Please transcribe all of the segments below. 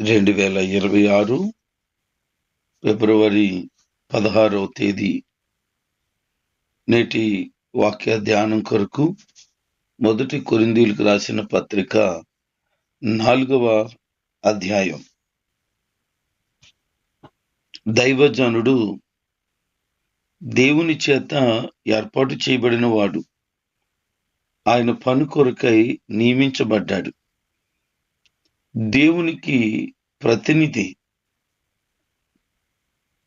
2026 ఫిబ్రవరి 16వ తేదీ నేటి వాక్య ధ్యానం కొరకు మొదటి కొరింథీయులకు రాసిన పత్రిక 4వ అధ్యాయం. దైవజనుడు దేవుని చేత ఏర్పాటు చేయబడిన వాడు, ఆయన పని కొరకై నియమించబడ్డాడు. దేవునికి ప్రతినిధి,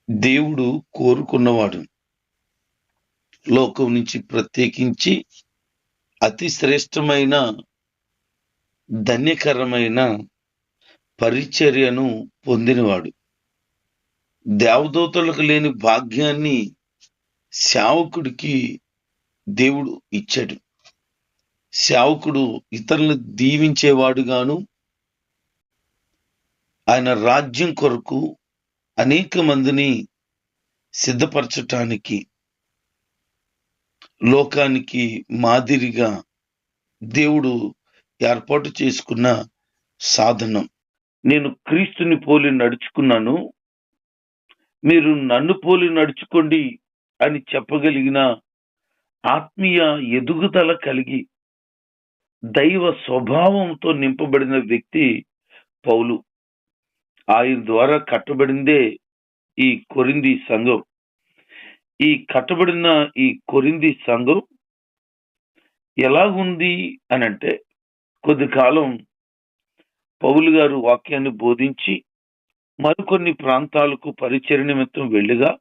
దేవుడు కోరుకున్నవాడు. లోకం నుంచి ప్రత్యేకించి అతి శ్రేష్టమైన ధన్యకరమైన పరిచర్యను పొందినవాడు. దేవదూతలకు లేని భాగ్యాన్ని సేవకుడికి దేవుడు ఇచ్చాడు. సేవకుడు ఇతరులను దీవించేవాడుగాను, ఆయన రాజ్యం కొరకు అనేక మందిని సిద్ధపరచటానికి, లోకానికి మాదిరిగా దేవుడు ఏర్పాటు చేసుకున్న సాధనం. నేను క్రీస్తుని పోలి నడుచుకున్నాను, మీరు నన్ను పోలి నడుచుకోండి అని చెప్పగలిగిన ఆత్మీయ ఎదుగుదల కలిగి దైవ స్వభావంతో నింపబడిన వ్యక్తి పౌలు. ఆయన ద్వారా కట్టబడిందే ఈ కొరింథీ సంఘం. ఈ కట్టబడిన ఈ కొరింథీ సంఘం ఎలాగుంది అని అంటే, కొద్ది కాలం పౌలు గారు వాక్యాన్ని బోధించి మరికొన్ని ప్రాంతాలకు పరిచర్య నిమిత్తం వెళ్ళగా,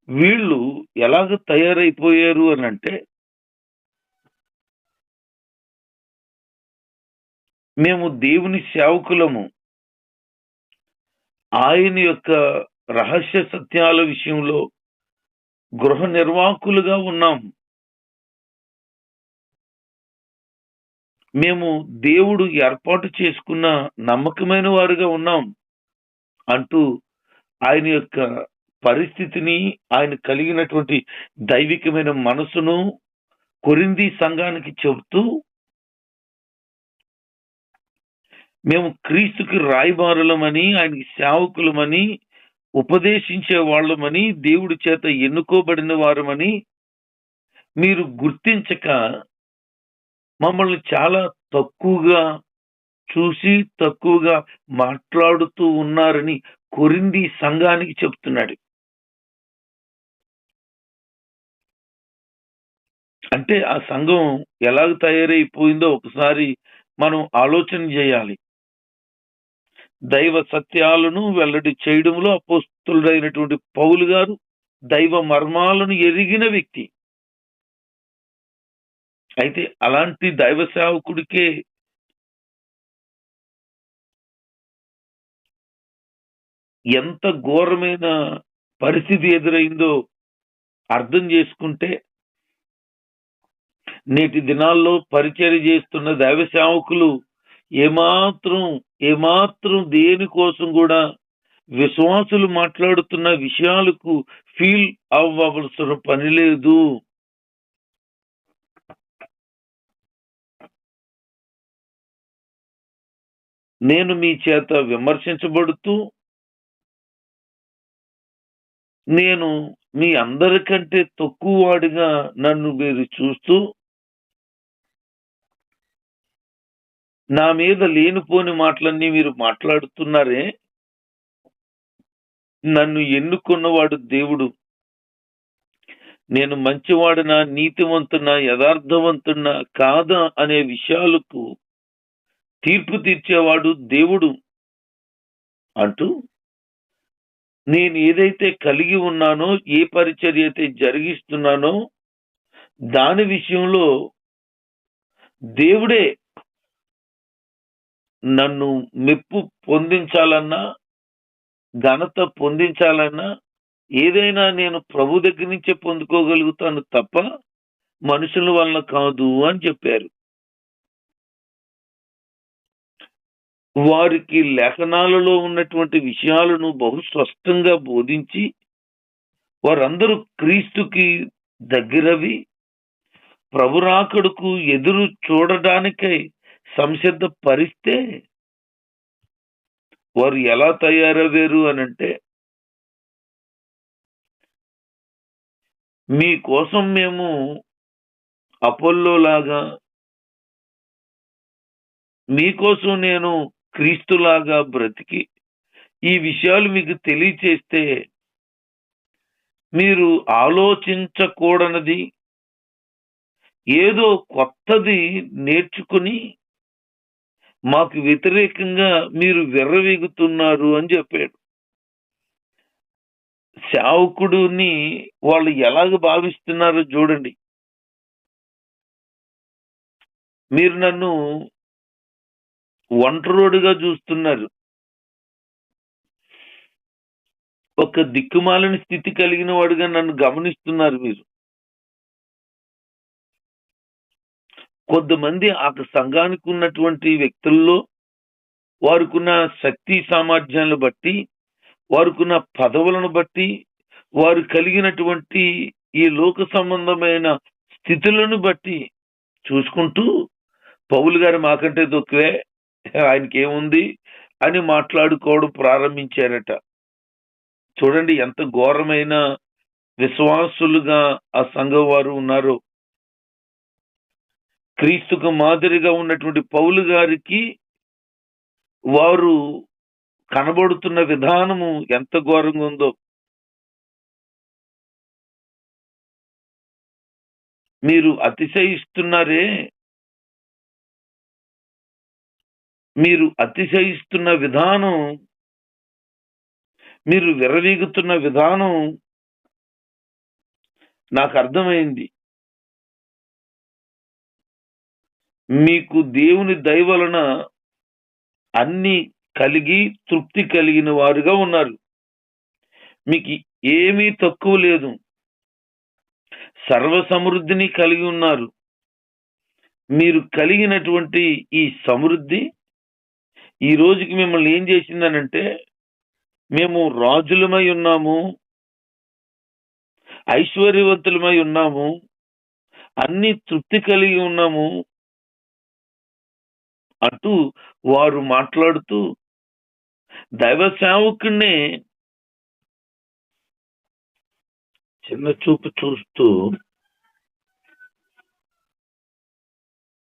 వీళ్ళు ఎలాగ తయారైపోయారు అని అంటే, మేము దేవుని సేవకులము, ఆయన యొక్క రహస్య సత్యాల విషయంలో గృహ నిర్వాహకులుగా ఉన్నాం, మేము దేవుడు ఏర్పాటు చేసుకున్న నమ్మకమైన వారుగా ఉన్నాం అంటూ ఆయన యొక్క పరిస్థితిని, ఆయన కలిగినటువంటి దైవికమైన మనసును కొరింథీ సంఘానికి చెబుతూ, మేము క్రీస్తుకి రాయబారులమని, ఆయనకి సేవకులమని, ఉపదేశించే వాళ్ళమని, దేవుడి చేత ఎన్నుకోబడిన వారమని మీరు గుర్తించక మమ్మల్ని చాలా తక్కువగా చూసి తక్కువగా మాట్లాడుతూ ఉన్నారని కొరింథీ సంఘానికి చెప్తున్నాడు. అంటే ఆ సంఘం ఎలాగ తయారైపోయిందో ఒకసారి మనం ఆలోచన చేయాలి. దైవ సత్యాలను వెల్లడి చేయడంలో అపోస్తలుడైనటువంటి పౌలు గారు దైవ మర్మాలను ఎరిగిన వ్యక్తి. అయితే అలాంటి దైవ సేవకుడికే ఎంత ఘోరమైన పరిస్థితి ఎదురైందో అర్థం చేసుకుంటే, నేటి దినాల్లో పరిచర్య చేస్తున్న దైవ సేవకులు ఏమాత్రం దేనికోసం కూడా విశ్వాసులు మాట్లాడుతున్న విషయాలకు ఫీల్ అవ్వవలసిన పని లేదు. నేను మీ చేత విమర్శించబడుతూ, నేను మీ అందరికంటే తక్కువ వాడిగా నన్ను మీరు చూస్తూ, నా మీద లేనిపోని మాటలన్నీ మీరు మాట్లాడుతున్నారే, నన్ను ఎన్నుకున్నవాడు దేవుడు. నేను మంచివాడినా, నీతివంతున్నా, యథార్థవంతున్నా కాదా అనే విషయాలకు తీర్పు తీర్చేవాడు దేవుడు అంటూ, నేను ఏదైతే కలిగి ఉన్నానో, ఏ పరిచర్య అయితే జరిగిస్తున్నానో దాని విషయంలో దేవుడే నన్ను మెప్పు పొందించాలన్నా, ఘనత పొందించాలన్నా ఏదైనా నేను ప్రభు దగ్గర నుంచే పొందుకోగలుగుతాను తప్ప మనుషుల వలన కాదు అని చెప్పారు. వారికి లేఖనాలలో ఉన్నటువంటి విషయాలను బహు స్పష్టంగా బోధించి, వారందరూ క్రీస్తుకి దగ్గరవి ప్రభురాకడకు ఎదురు చూడడానికై సంసిద్ధపరిస్తే, వారు ఎలా తయారయ్యారు అనంటే, మీకోసం మేము అపోల్లోలాగా, మీకోసం నేను క్రీస్తులాగా బ్రతికి, ఈ విషయాలు మీకు తెలియచేస్తే, మీరు ఆలోచించకూడనిది ఏదో కొత్తది నేర్చుకుని, మాకు వ్యతిరేకంగా మీరు విర్రవీగుతున్నారు అని చెప్పాడు. సేవకుడిని వాళ్ళు ఎలాగ భావిస్తున్నారో చూడండి. మీరు నన్ను ఒంటరోడుగా చూస్తున్నారు. ఒక దిక్కుమాలిన స్థితి కలిగిన వాడుగా నన్ను గమనిస్తున్నారు మీరు. కొంతమంది ఆ సంఘానికి ఉన్నటువంటి వ్యక్తుల్లో వారికున్న శక్తి సామర్థ్యాలను బట్టి, వారికున్న పదవులను బట్టి, వారు కలిగినటువంటి ఈ లోక సంబంధమైన స్థితులను బట్టి చూసుకుంటూ, పౌలు గారు మాకంటే తక్కువే, ఆయనకేముంది అని మాట్లాడుకోవడం ప్రారంభించారట. చూడండి ఎంత ఘోరమైన విశ్వాసులుగా ఆ సంఘం వారు ఉన్నారు. క్రీస్తుకు మాదిరిగా ఉన్నటువంటి పౌలు గారికి వారు కనబడుతున్న విధానము ఎంత ఘోరంగా ఉందో. మీరు అతిశయిస్తున్నారే, మీరు అతిశయిస్తున్న విధానం, మీరు విర్రవీగుతున్న విధానం నాకు అర్థమైంది. మీకు దేవుని దయ వలన అన్ని కలిగి తృప్తి కలిగిన వారుగా ఉన్నారు. మీకు ఏమీ తక్కువ లేదు. సర్వ సమృద్ధిని కలిగి ఉన్నారు. మీరు కలిగినటువంటి ఈ సమృద్ధి ఈ రోజుకి మిమ్మల్ని ఏం చేసిందనంటే, మేము రాజులమై ఉన్నాము, ఐశ్వర్యవంతులమై ఉన్నాము, అన్ని తృప్తి కలిగి ఉన్నాము అంటూ వారు మాట్లాడుతూ దైవ సేవకుడినే చిన్న చూపు చూస్తూ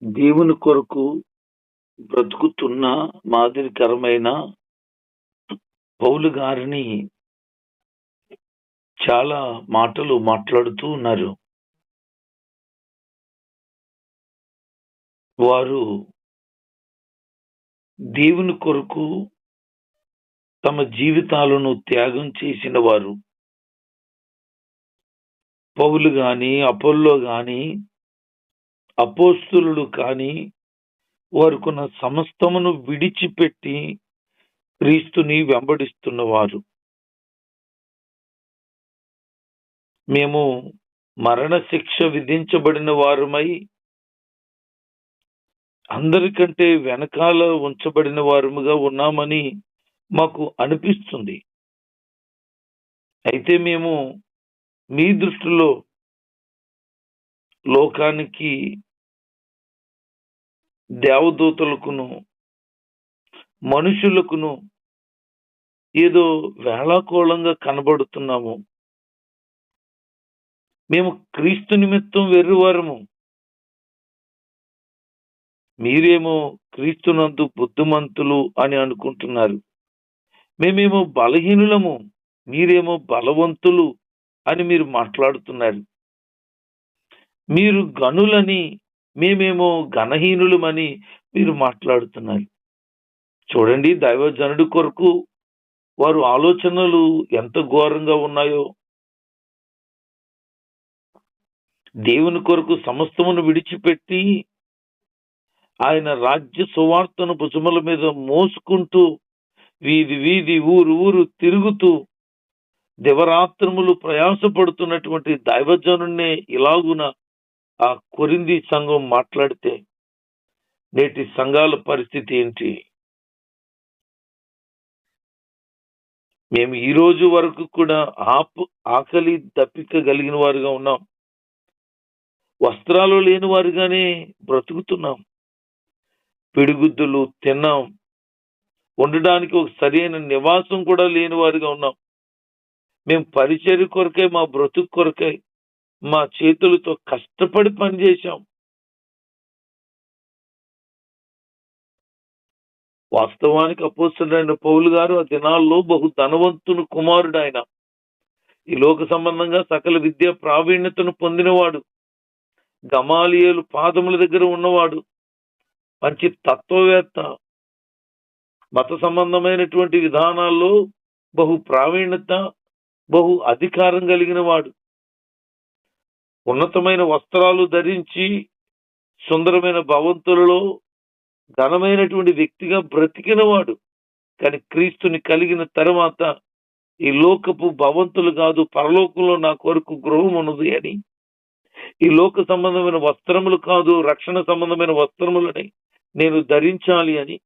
దేవుని కొరకు బ్రతుకుతున్న మాదిరికరమైన పౌలు గారిని చాలా మాటలు మాట్లాడుతూ ఉన్నారు. వారు దేవుని కొరకు తమ జీవితాలను త్యాగం చేసిన వారు. పౌలు గాని, అపోల్లో గాని, అపోస్తులుడు కానీ వారుకున్న సమస్తమును విడిచిపెట్టి క్రీస్తుని వెంబడిస్తున్నవారు. మేము మరణ శిక్ష విధించబడిన వారమై అందరికంటే వెనకాల ఉంచబడిన వారముగా ఉన్నామని మాకు అనిపిస్తుంది. అయితే మేము మీ దృష్టిలో లోకానికి, దేవదూతలకును, మనుషులకును ఏదో వేళాకోళంగా కనబడుతున్నాము. మేము క్రీస్తు నిమిత్తం వెర్రివారము, మీరేమో క్రీస్తునందు బుద్ధిమంతులు అని అనుకుంటున్నారు. మేమేమో బలహీనులము, మీరేమో బలవంతులు అని మీరు మాట్లాడుతున్నారు. మీరు గనులని, మేమేమో ఘనహీనులమని మీరు మాట్లాడుతున్నారు. చూడండి, దైవజనుడి కొరకు వారు ఆలోచనలు ఎంత ఘోరంగా ఉన్నాయో. దేవుని కొరకు సమస్తమును విడిచిపెట్టి ఆయన రాజ్య సువార్తను భుజముల మీద మోసుకుంటూ వీధి వీధి, ఊరు ఊరు తిరుగుతూ దివరాత్రములు ప్రయాసపడుతున్నటువంటి దైవజనున్నే ఇలాగున ఆ కొరింథీ సంఘం మాట్లాడితే నేటి సంఘాల పరిస్థితి ఏంటి? మేము ఈ రోజు వరకు కూడా ఆకలి దప్పిక కలిగిన వారుగా ఉన్నాం. వస్త్రాలు లేని వారుగానే బ్రతుకుతున్నాం. పిడిగుద్దులు తిన్నాం, ఉండడానికి ఒక సరైన నివాసం కూడా లేని వారిగా ఉన్నాం. మేము పరిచర్య కొరకై, మా బ్రతుకు కొరకై మా చేతులతో కష్టపడి పనిచేశాం. వాస్తవానికి అపోస్తలుడైన పౌలు గారు ఆ దినాల్లో బహు ధనవంతుని కుమారుడు. ఆయన ఈ లోక సంబంధంగా సకల విద్యా ప్రావీణ్యతను పొందినవాడు, గమాలియేలు పాదముల దగ్గర ఉన్నవాడు, మంచి తత్వవేత్త, మత సంబంధమైనటువంటి విధానాల్లో బహు ప్రావీణ్యత, బహు అధికారం కలిగిన వాడు, ఉన్నతమైన వస్త్రాలు ధరించి సుందరమైన భవంతులలో ఘనమైనటువంటి వ్యక్తిగా బ్రతికినవాడు. కానీ క్రీస్తుని కలిగిన తర్వాత ఈ లోకపు భవంతులు కాదు, పరలోకంలో నా కొరకు గృహం ఉన్నది అని, ఈ లోక సంబంధమైన వస్త్రములు కాదు, రక్షణ సంబంధమైన వస్త్రములని నేను ధరించాలి అని,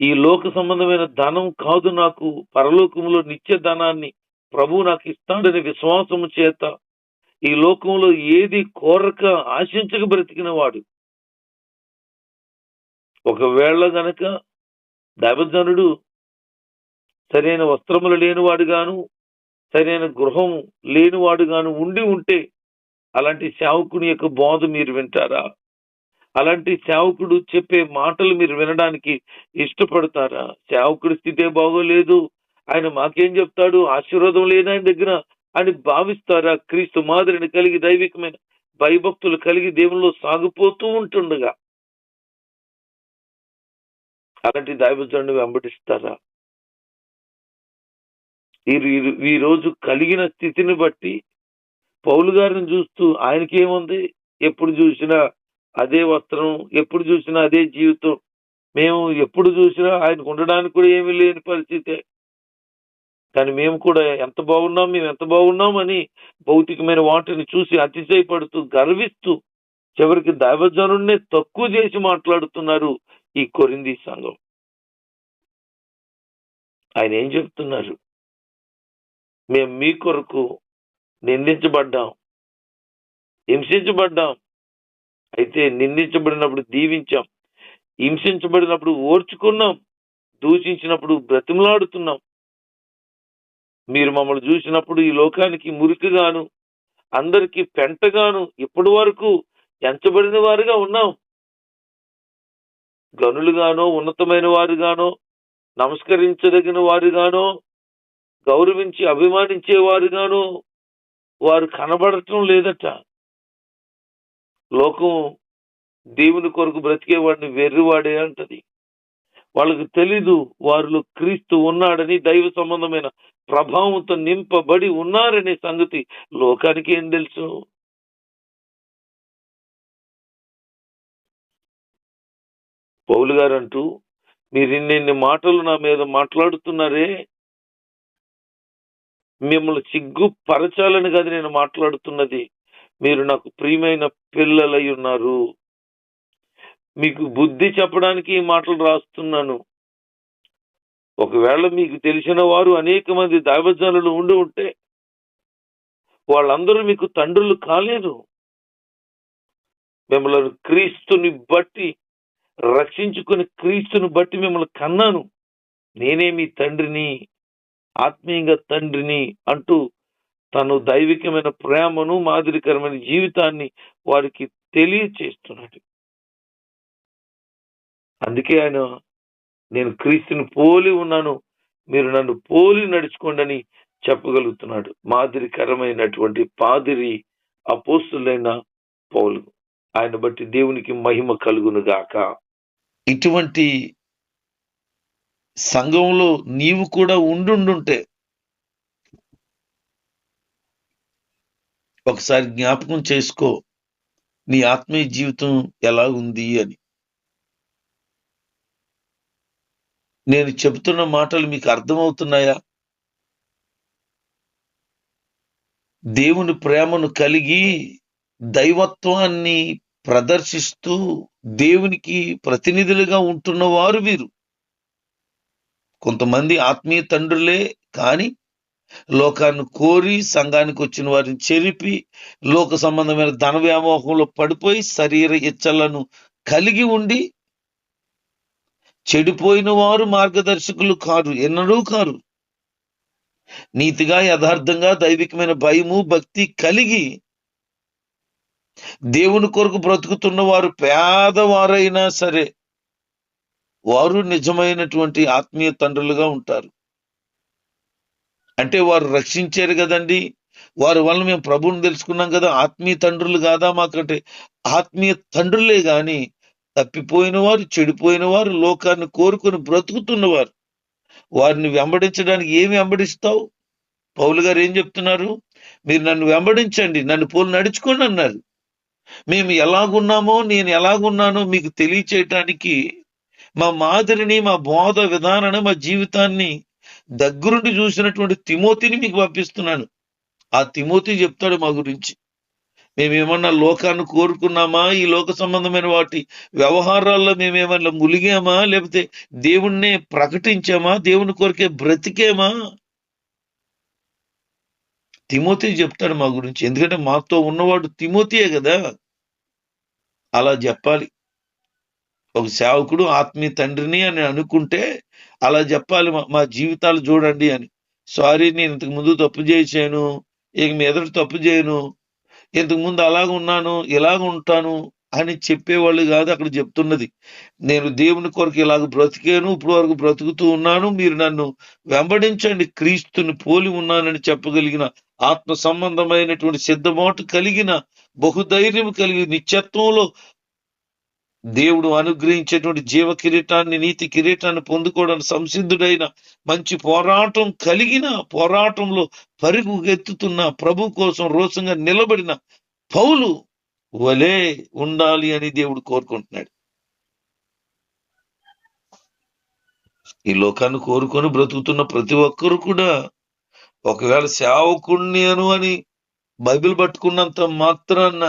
ఈ లోక సంబంధమైన ధనం కాదు, నాకు పరలోకంలో నిత్య ధనాన్ని ప్రభు నాకు ఇస్తాడనే విశ్వాసము చేత ఈ లోకంలో ఏది కోరక ఆశించక బ్రతికిన వాడు. ఒకవేళ గనక దైవజనుడు సరైన వస్త్రములు లేనివాడుగాను, సరైన గృహం లేనివాడుగాను ఉండి ఉంటే అలాంటి సేవకుని యొక్క బోధ మీరు వింటారా? అలాంటి సేవకుడు చెప్పే మాటలు మీరు వినడానికి ఇష్టపడతారా? సేవకుడి స్థితే బాగోలేదు, ఆయన మాకేం చెప్తాడు, ఆశీర్వాదం లేదు ఆయన దగ్గర అని భావిస్తారా? క్రీస్తు మాదిరిని కలిగి దైవికమైన భయభక్తులు కలిగి దేవుల్లో సాగిపోతూ ఉంటుండగా అలాంటి దైవజనుడిని వెంబడిస్తారా? ఈ రోజు కలిగిన స్థితిని బట్టి పౌలు గారిని చూస్తూ ఆయనకేముంది, ఎప్పుడు చూసినా అదే వస్త్రం, ఎప్పుడు చూసినా అదే జీవితం, మేము ఎప్పుడు చూసినా ఆయనకు ఉండడానికి కూడా ఏమీ లేని పరిస్థితే, కానీ మేము కూడా ఎంత బాగున్నాం, మేము ఎంత బాగున్నాం అని భౌతికమైన వాటిని చూసి అతిశయపడుతూ గర్విస్తూ చివరికి దైవజనుడినే తక్కువ చేసి మాట్లాడుతున్నారు ఈ కొరింథీ సంఘం. ఆయన ఏం చెప్తున్నారు? మేము మీ కొరకు నిందించబడ్డాం, హింసించబడ్డాం, అయితే నిందించబడినప్పుడు దీవించాం, హింసించబడినప్పుడు ఓర్చుకున్నాం, దూషించినప్పుడు బ్రతిమలాడుతున్నాం. మీరు మమ్మల్ని చూసినప్పుడు ఈ లోకానికి మురికిగాను, అందరికీ పెంటగాను ఇప్పటి వరకు ఎంచబడిన వారుగా ఉన్నాం. గనులుగానో, ఉన్నతమైన వారుగానో, నమస్కరించదగిన వారుగానో, గౌరవించి అభిమానించేవారుగాను వారు కనబడటం లేదట. లోకం దేవుని కొరకు బ్రతికేవాడిని వెర్రివాడే అంటది. వాళ్ళకు తెలీదు వారిలో క్రీస్తు ఉన్నాడని, దైవ సంబంధమైన ప్రభావంతో నింపబడి ఉన్నారనే సంగతి లోకానికి ఏం తెలుసు? పౌలు గారు అంటూ, మీరు ఇన్ని మాటలు నా మీద మాట్లాడుతున్నారే, మిమ్మల్ని సిగ్గుపరచాలని కాదు నేను మాట్లాడుతున్నది, మీరు నాకు ప్రియమైన పిల్లలై ఉన్నారు, మీకు బుద్ధి చెప్పడానికి ఈ మాటలు రాస్తున్నాను. ఒకవేళ మీకు తెలిసిన వారు అనేక మంది దైవజనులు ఉండి ఉంటే వాళ్ళందరూ మీకు తండ్రులు కాలేరు. మిమ్మల్ని క్రీస్తుని బట్టి రక్షించుకుని క్రీస్తుని బట్టి మిమ్మల్ని కన్నాను, నేనే మీ తండ్రిని, ఆత్మీయంగా తండ్రిని అంటూ తను దైవికమైన ప్రేమను, మాదిరికరమైన జీవితాన్ని వారికి తెలియచేస్తున్నాడు. అందుకే ఆయన, నేను క్రీస్తుని పోలి ఉన్నాను, మీరు నన్ను పోలి నడుచుకోండి అని చెప్పగలుగుతున్నాడు. మాదిరికరమైనటువంటి పాదిరి అపోస్తులైన పౌలు. ఆయన బట్టి దేవునికి మహిమ కలుగును గాక. ఇటువంటి సంఘంలో నీవు కూడా ఉండుంటే ఒకసారి జ్ఞాపకం చేసుకో, నీ ఆత్మీయ జీవితం ఎలా ఉంది అని. నేను చెబుతున్న మాటలు మీకు అర్థమవుతున్నాయా? దేవుని ప్రేమను కలిగి దైవత్వాన్ని ప్రదర్శిస్తూ దేవునికి ప్రతినిధులుగా ఉంటున్న వారు వీరు. కొంతమంది ఆత్మీయ తండ్రులే కానీ లోకాన్ని కోరి సంఘానికి వచ్చిన వారిని చెరిపి లోక సంబంధమైన ధన వ్యామోహంలో పడిపోయి శరీర ఇచ్చలను కలిగి ఉండి చెడిపోయిన వారు మార్గదర్శకులు కారు, ఎన్నడూ కారు. నీతిగా, యథార్థంగా, దైవికమైన భయము భక్తి కలిగి దేవుని కొరకు బ్రతుకుతున్న వారు పేదవారైనా సరే వారు నిజమైనటువంటి ఆత్మీయ తండ్రులుగా ఉంటారు. అంటే వారు రక్షించారు కదండి, వారి వల్ల మేము ప్రభువుని తెలుసుకున్నాం కదా, ఆత్మీయ తండ్రులు కాదా మాకంటే? ఆత్మీయ తండ్రులే గాని తప్పిపోయిన వారు, చెడిపోయిన వారు, లోకాన్ని కోరుకొని బ్రతుకుతున్నవారు. వారిని వెంబడించడానికి ఏమి వెంబడిస్తావు? పౌలు గారు ఏం చెప్తున్నారు? మీరు నన్ను వెంబడించండి, నన్ను పోలు నడుచుకోండి అన్నారు. మేము ఎలాగున్నామో, నేను ఎలాగున్నానో మీకు తెలియచేయటానికి మా మాదిరిని, మా బోధ విధానాన్ని, మా జీవితాన్ని దగ్గరుండి చూసినటువంటి తిమోతిని మీకు పంపిస్తున్నాను. ఆ తిమోతి చెప్తాడు మా గురించి. మేమేమన్నా లోకాన్ని కోరుకున్నామా? ఈ లోక సంబంధమైన వాటి వ్యవహారాల్లో మేమేమన్నా ములిగామా? లేకపోతే దేవుణ్ణే ప్రకటించామా? దేవుని కొరకే బ్రతికేమా? తిమోతి చెప్తాడు మా గురించి. ఎందుకంటే మాతో ఉన్నవాడు తిమోతియే కదా. అలా చెప్పాలి. ఒక సేవకుడు ఆత్మీయ తండ్రిని అని అనుకుంటే అలా చెప్పాలి. మా జీవితాలు చూడండి అని. సారీ, నేను ఇంతకు ముందు తప్పు చేశాను, ఇక మీ ఎదురు తప్పు చేయను, ఇంతకు ముందు అలాగ ఉన్నాను, ఇలాగ ఉంటాను అని చెప్పేవాళ్ళు కాదు అక్కడ చెప్తున్నది. నేను దేవుని కొరకు ఇలాగ బ్రతికాను, ఇప్పుడు వరకు బ్రతుకుతూ ఉన్నాను, మీరు నన్ను వెంబడించండి, క్రీస్తుని పోలి ఉన్నానని చెప్పగలిగిన ఆత్మ సంబంధమైనటువంటి సిద్ధమాటు కలిగిన, బహుధైర్యం కలిగి, నిత్యత్వంలో దేవుడు అనుగ్రహించేటువంటి జీవ కిరీటాన్ని, నీతి కిరీటాన్ని పొందుకోవడానికి సంసిద్ధుడైన, మంచి పోరాటం కలిగిన, పోరాటంలో పరుగుగెత్తుతున్న, ప్రభు కోసం రోషంగా నిలబడిన పౌలు వలే ఉండాలి అని దేవుడు కోరుకుంటున్నాడు. ఈ లోకాన్ని కోరుకొని బ్రతుకుతున్న ప్రతి ఒక్కరు కూడా ఒకవేళ సేవకుణ్ణి అని బైబిల్ పట్టుకున్నంత మాత్రాన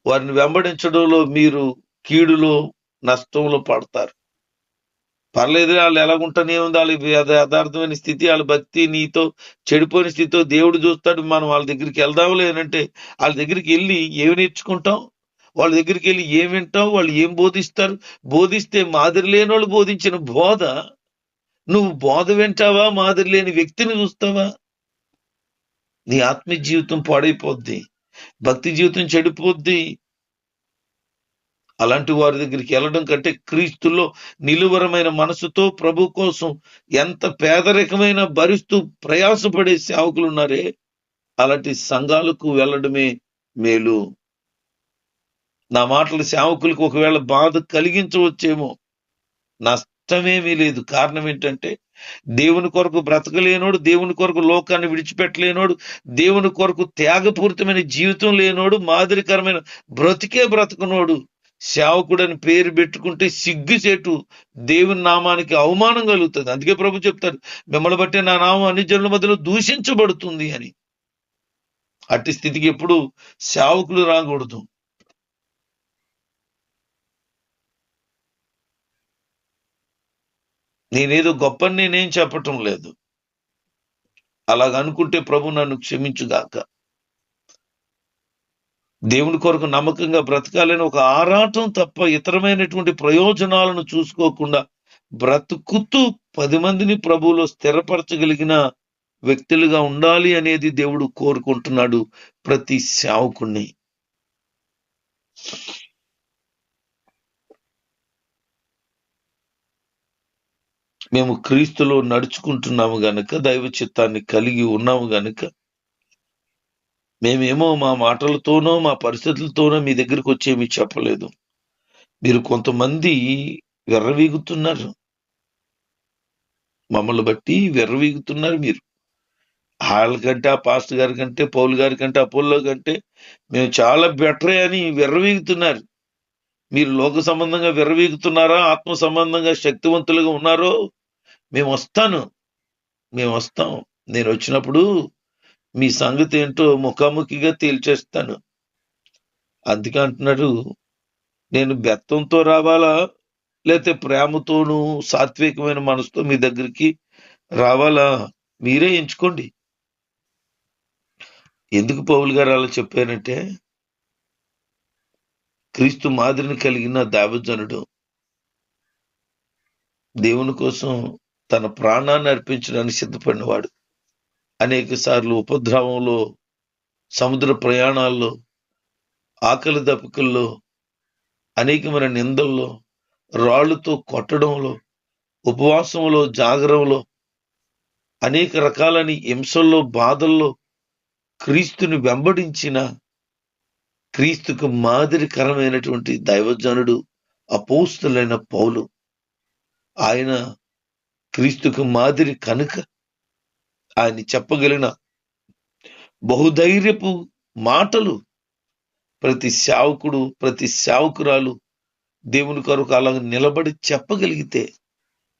వారిని వెంబడించడంలో మీరు కీడులో, నష్టంలో పడతారు. పర్లేదు, వాళ్ళు ఎలాగుంటూనే ఉంది, వాళ్ళకి యథార్థమైన స్థితి, వాళ్ళ భక్తి నీతో చెడిపోయిన స్థితితో దేవుడు చూస్తాడు. మనం వాళ్ళ దగ్గరికి వెళ్దాంలే అంటే వాళ్ళ దగ్గరికి వెళ్ళి ఏమి నేర్చుకుంటాం? వాళ్ళ దగ్గరికి వెళ్ళి ఏం వింటాం? వాళ్ళు ఏం బోధిస్తారు? బోధిస్తే మాదిరి లేని వాళ్ళు బోధించిన బోధ నువ్వు బోధ వింటావా? మాదిరి లేని వ్యక్తిని చూస్తావా? నీ ఆత్మీయ జీవితం పాడైపోద్ది, భక్తి జీవితం చెడిపోద్ది. అలాంటి వారి దగ్గరికి వెళ్ళడం కంటే క్రీస్తులో నిలువరమైన మనసుతో ప్రభు కోసం ఎంత పేదరికమైన భరిస్తూ ప్రయాసపడే సేవకులు ఉన్నారే, అలాంటి సంఘాలకు వెళ్ళడమే మేలు. నా మాటలు సేవకులకు ఒకవేళ బాధ కలిగించవచ్చేమో, నష్టమేమీ లేదు. కారణం ఏంటంటే దేవుని కొరకు బ్రతకలేనోడు, దేవుని కొరకు లోకాన్ని విడిచిపెట్టలేనోడు, దేవుని కొరకు త్యాగపూరితమైన జీవితం లేనోడు, మాదిరికరమైన బ్రతుకునోడు సేవకుడని పేరు పెట్టుకుంటే సిగ్గుచేటు, దేవుని నామానికి అవమానం కలుగుతుంది. అందుకే ప్రభు చెప్తారు, మిమ్మల్ని బట్టి నా నామం అన్ని జనుల మధ్యలో దూషించబడుతుంది అని. అట్టి స్థితికి ఎప్పుడు సేవకులు రాకూడదు. నేనేదో గొప్పని నేనేం చెప్పటం లేదు. అలాగనుకుంటే ప్రభు నన్ను క్షమించుగాక. దేవుని కొరకు నమ్మకంగా బ్రతకాలని ఒక ఆరాటం తప్ప ఇతరమైనటువంటి ప్రయోజనాలను చూసుకోకుండా బ్రతుకుతూ 10 మందిని ప్రభువులో స్థిరపరచగలిగిన వ్యక్తులుగా ఉండాలి అనేది దేవుడు కోరుకుంటున్నాడు ప్రతి సేవకుణ్ణి. మేము క్రీస్తులో నడుచుకుంటున్నాము గనక, దైవ చిత్తాన్ని కలిగి ఉన్నాము గనక, మేమేమో మా మాటలతోనో మా పరిస్థితులతోనో మీ దగ్గరికి వచ్చేమి చెప్పలేదు. మీరు కొంతమంది వెర్రవీగుతున్నారు, మమ్మల్ని బట్టి వెర్రవీగుతున్నారు. మీరు వాళ్ళకంటే, ఆ పాస్టర్ గారి కంటే, పౌలు గారి కంటే, అపోల్లో కంటే మేము చాలా బెటరే అని వెర్రవీగుతున్నారు. మీరు లోక సంబంధంగా విర్రవీగుతున్నారా, ఆత్మ సంబంధంగా శక్తివంతులుగా ఉన్నారో మేము వస్తాం. నేను వచ్చినప్పుడు మీ సంగతి ఏంటో ముఖాముఖిగా తేల్చేస్తాను. అందుకే అంటున్నాడు, నేను బెత్తంతో రావాలా, లేకపోతే ప్రేమతోనూ సాత్వికమైన మనసుతో మీ దగ్గరికి రావాలా? మీరే ఎంచుకోండి. ఎందుకు పౌలు గారు అలా చెప్పారంటే, క్రీస్తు మాదిరిని కలిగిన దైవజనుడు దేవుని కోసం తన ప్రాణాన్ని అర్పించడానికి సిద్ధపడినవాడు. అనేక సార్లు ఉపద్రవంలో, సముద్ర ప్రయాణాల్లో, ఆకలి దప్పికల్లో, అనేకమైన నిందల్లో, రాళ్లతో కొట్టడంలో, ఉపవాసంలో, జాగరంలో, అనేక రకాలని హింసల్లో, బాధల్లో క్రీస్తుని వెంబడించిన క్రీస్తుకు మాదిరికరమైనటువంటి దైవజనుడు అపోస్తులైన పౌలు. ఆయన క్రీస్తుకు మాదిరి కనుక ఆయన చెప్పగలిగిన బహుధైర్యపు మాటలు ప్రతి సేవకుడు, ప్రతి సేవకురాలు దేవుని కొరకు అలా నిలబడి చెప్పగలిగితే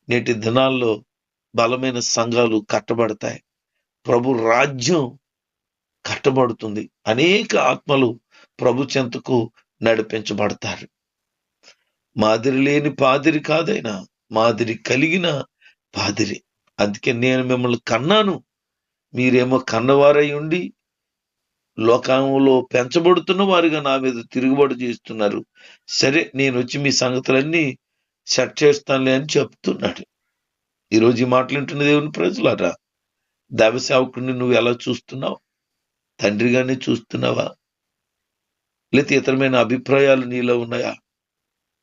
నేటి దినాల్లో బలమైన సంఘాలు కట్టబడతాయి. ప్రభు రాజ్యం కట్టబడుతుంది. అనేక ఆత్మలు ప్రభు చెంతకు నడిపించబడతారు. మాదిరి లేని పాదిరి కాదైనా మాదిరి కలిగిన పాదిరి. అందుకే నేను మిమ్మల్ని కన్నాను, మీరేమో కన్నవారై ఉండి లోకంలో పెంచబడుతున్న వారుగా నా మీద తిరుగుబాటు చేస్తున్నారు. సరే, నేను వచ్చి మీ సంగతులన్నీ సెట్ చేస్తానులే అని చెప్తున్నాడు. ఈరోజు ఈ మాటలుంటున్న దేవుని ప్రజలారా, దైవ సేవకుడిని నువ్వు ఎలా చూస్తున్నావు? తండ్రిగానే చూస్తున్నావా? లేకపోతే ఇతరమైన అభిప్రాయాలు నీలో ఉన్నాయా?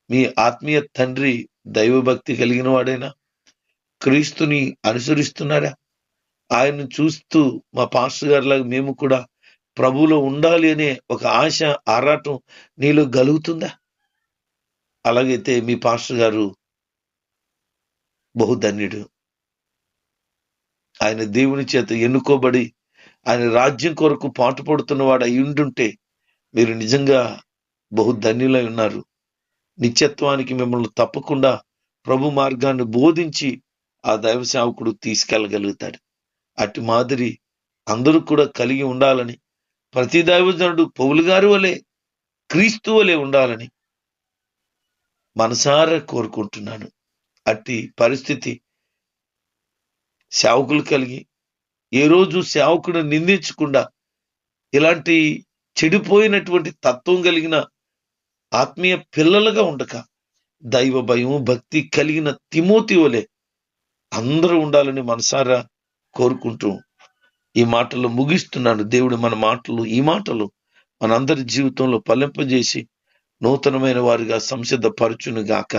మీ ఆత్మీయ తండ్రి దైవభక్తి కలిగిన వాడైనా? క్రీస్తుని అనుసరిస్తున్నారా? ఆయన్ని చూస్తూ మా పాస్టర్ గారిలాగా మేము కూడా ప్రభువులో ఉండాలి అనే ఒక ఆశ, ఆరాటం నీలో కలుగుతుందా? అలాగైతే మీ పాస్టర్ గారు బహుధన్యుడు. ఆయన దేవుని చేత ఎన్నుకోబడి ఆయన రాజ్యం కొరకు పాటుపడుతున్నవాడు అయి ఉండుంటే మీరు నిజంగా బహుధన్యులై ఉన్నారు. నిత్యత్వానికి మిమ్మల్ని తప్పకుండా ప్రభు మార్గాన్ని బోధించి ఆ దైవ సేవకుడు తీసుకెళ్ళగలుగుతాడు. అటు మాదిరి అందరూ కూడా కలిగి ఉండాలని, ప్రతి దైవజనుడు పౌలు గారి వలె, క్రీస్తు వలె ఉండాలని మనసారా కోరుకుంటున్నాను. అట్టి పరిస్థితి సేవకులు కలిగి ఏ రోజు సేవకుడు నిందించకుండా ఇలాంటి చెడిపోయినటువంటి తత్వం కలిగిన ఆత్మీయ పిల్లలుగా ఉండక దైవ భయం, భక్తి కలిగిన తిమోతి వలె అందరూ ఉండాలని మనసారా కోరుకుంటూ ఈ మాటలు ముగిస్తున్నాను. దేవుడు మన మాటలు, ఈ మాటలు మనందరి జీవితంలో ఫలింపజేసి నూతనమైన వారిగా సంసిద్ధపరచును గాక.